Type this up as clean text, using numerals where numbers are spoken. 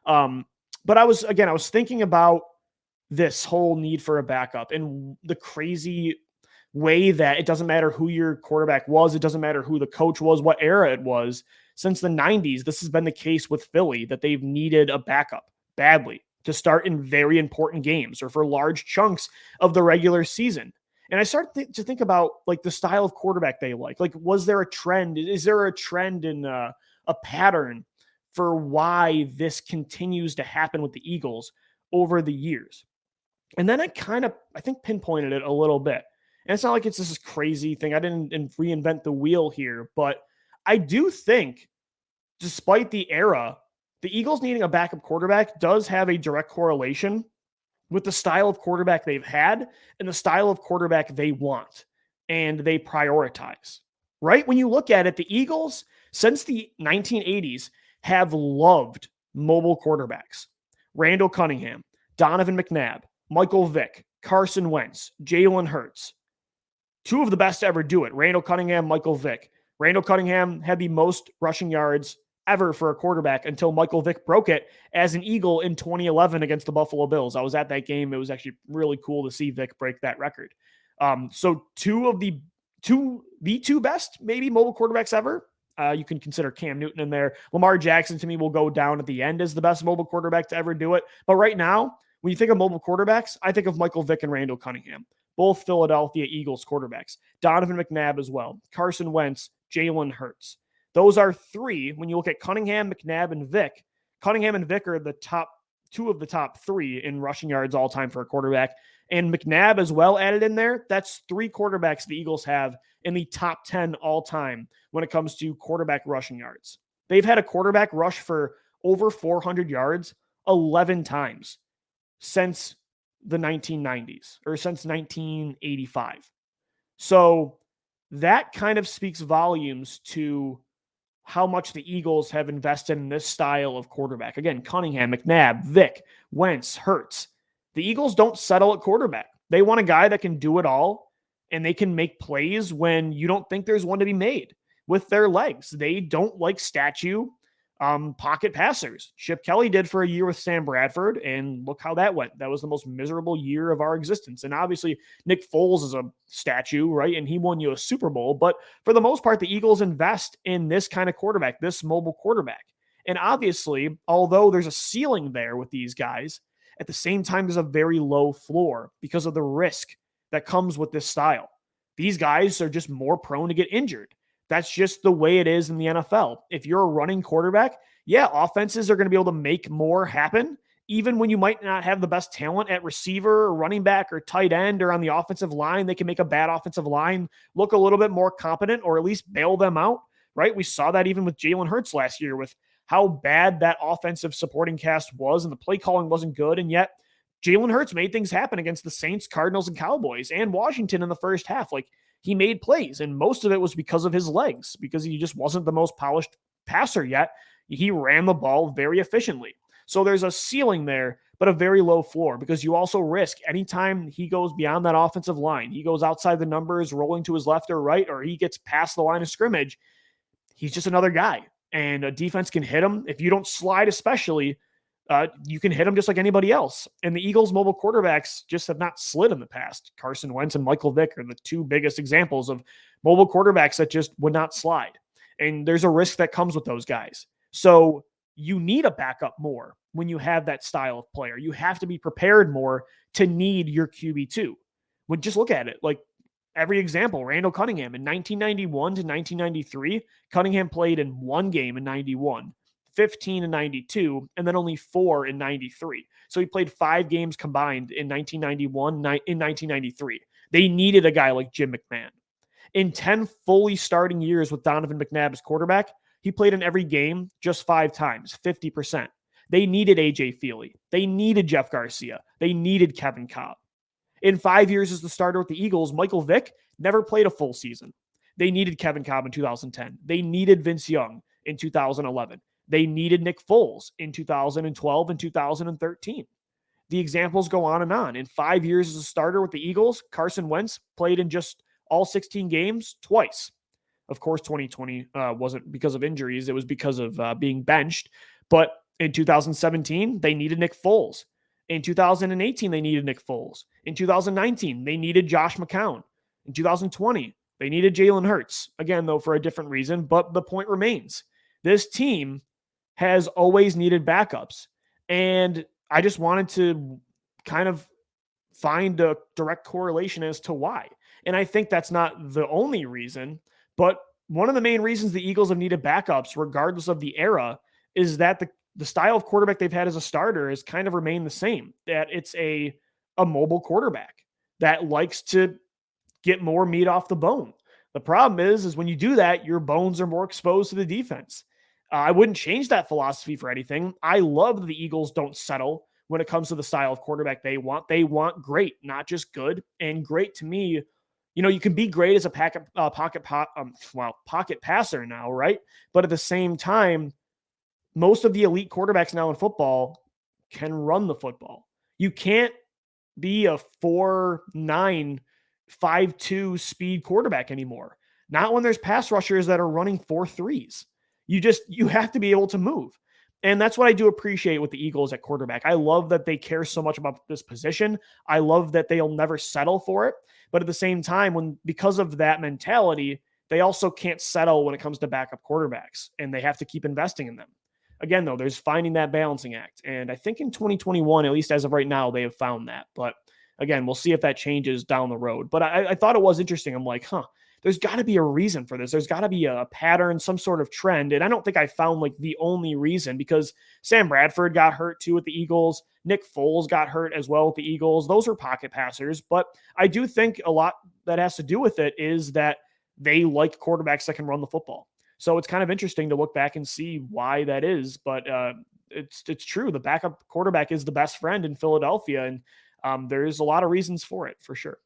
But I was thinking about this whole need for a backup and the crazy way that it doesn't matter who your quarterback was. It doesn't matter who the coach was, what era it was. Since the 90s, this has been the case with Philly, that they've needed a backup badly to start in very important games or for large chunks of the regular season. And I started to think about like the style of quarterback they like. Like, was there a trend? Is there a trend in a pattern for why this continues to happen with the Eagles over the years? And then I think, pinpointed it a little bit. And it's not like it's this crazy thing. I didn't reinvent the wheel here, but I do think, despite the era, the Eagles needing a backup quarterback does have a direct correlation with the style of quarterback they've had and the style of quarterback they want and they prioritize, right? When you look at it, the Eagles, since the 1980s, have loved mobile quarterbacks. Randall Cunningham, Donovan McNabb, Michael Vick, Carson Wentz, Jalen Hurts. Two of the best to ever do it. Randall Cunningham, Michael Vick. Randall Cunningham had the most rushing yards ever for a quarterback until Michael Vick broke it as an Eagle in 2011 against the Buffalo Bills. I was at that game. It was actually really cool to see Vick break that record. So two of the two best maybe mobile quarterbacks ever. You can consider Cam Newton in there. Lamar Jackson, to me, will go down at the end as the best mobile quarterback to ever do it. But right now, when you think of mobile quarterbacks, I think of Michael Vick and Randall Cunningham, both Philadelphia Eagles quarterbacks. Donovan McNabb as well. Carson Wentz, Jalen Hurts. Those are three. When you look at Cunningham, McNabb, and Vick, Cunningham and Vick are the top two of the top three in rushing yards all time for a quarterback. And McNabb as well added in there. That's three quarterbacks the Eagles have in the top 10 all time when it comes to quarterback rushing yards. They've had a quarterback rush for over 400 yards 11 times since the 1990s or since 1985. So that kind of speaks volumes to how much the Eagles have invested in this style of quarterback. Again, Cunningham, McNabb, Vick, Wentz, Hurts. The Eagles don't settle at quarterback. They want a guy that can do it all and they can make plays when you don't think there's one to be made with their legs. They don't like statue pocket passers. Chip Kelly did for a year with Sam Bradford, and look how that went. That was the most miserable year of our existence. And obviously, Nick Foles is a statue, right? And he won you a Super Bowl. But for the most part, the Eagles invest in this kind of quarterback, this mobile quarterback. And obviously, although there's a ceiling there with these guys, at the same time, there's a very low floor because of the risk that comes with this style. These guys are just more prone to get injured. That's just the way it is in the NFL. If you're a running quarterback, yeah, offenses are going to be able to make more happen, even when you might not have the best talent at receiver or running back or tight end or on the offensive line. They can make a bad offensive line look a little bit more competent or at least bail them out, right? We saw that even with Jalen Hurts last year with how bad that offensive supporting cast was and the play calling wasn't good. And yet Jalen Hurts made things happen against the Saints, Cardinals, and Cowboys and Washington in the first half. Like, he made plays, and most of it was because of his legs, because he just wasn't the most polished passer yet. He ran the ball very efficiently. So there's a ceiling there, but a very low floor, because you also risk anytime he goes beyond that offensive line, he goes outside the numbers, rolling to his left or right, or he gets past the line of scrimmage, he's just another guy. And a defense can hit him. If you don't slide especially, you can hit them just like anybody else. And the Eagles' mobile quarterbacks just have not slid in the past. Carson Wentz and Michael Vick are the two biggest examples of mobile quarterbacks that just would not slide. And there's a risk that comes with those guys. So you need a backup more when you have that style of player. You have to be prepared more to need your QB2. When just look at it, like every example, Randall Cunningham in 1991 to 1993, Cunningham played in one game in 91. 15 in 92, and then only 4 in 93. So he played 5 games combined in 1991, in 1993. They needed a guy like Jim McMahon. In 10 fully starting years with Donovan McNabb as quarterback, he played in every game just 5 times, 50%. They needed A.J. Feely. They needed Jeff Garcia. They needed Kevin Cobb. In 5 years as the starter with the Eagles, Michael Vick never played a full season. They needed Kevin Cobb in 2010. They needed Vince Young in 2011. They needed Nick Foles in 2012 and 2013. The examples go on and on. In 5 years as a starter with the Eagles, Carson Wentz played in just all 16 games twice. Of course, 2020 wasn't because of injuries. It was because of being benched. But In 2017, they needed Nick Foles. In 2018, they needed Nick Foles. In 2019, they needed Josh McCown. In 2020, they needed Jalen Hurts. Again, though, for a different reason, but the point remains. This team has always needed backups. And I just wanted to kind of find a direct correlation as to why. And I think that's not the only reason, but one of the main reasons the Eagles have needed backups, regardless of the era, is that the style of quarterback they've had as a starter has kind of remained the same. That it's a mobile quarterback that likes to get more meat off the bone. The problem is when you do that, your bones are more exposed to the defense. I wouldn't change that philosophy for anything. I love that the Eagles don't settle when it comes to the style of quarterback they want. They want great, not just good. And great to me, you can be great as a pocket passer now, right? But at the same time, most of the elite quarterbacks now in football can run the football. You can't be a 4.9, 5.2 speed quarterback anymore. Not when there's pass rushers that are running 4.3s. You have to be able to move. And that's what I do appreciate with the Eagles at quarterback. I love that they care so much about this position. I love that they'll never settle for it. But at the same time, because of that mentality, they also can't settle when it comes to backup quarterbacks, and they have to keep investing in them. Again, though, there's finding that balancing act. And I think in 2021, at least as of right now, they have found that. But again, we'll see if that changes down the road. But I thought it was interesting. I'm like, there's got to be a reason for this. There's got to be a pattern, some sort of trend. And I don't think I found like the only reason, because Sam Bradford got hurt too with the Eagles. Nick Foles got hurt as well with the Eagles. Those are pocket passers. But I do think a lot that has to do with it is that they like quarterbacks that can run the football. So it's kind of interesting to look back and see why that is. But it's true. The backup quarterback is the best friend in Philadelphia. And there's a lot of reasons for it, for sure.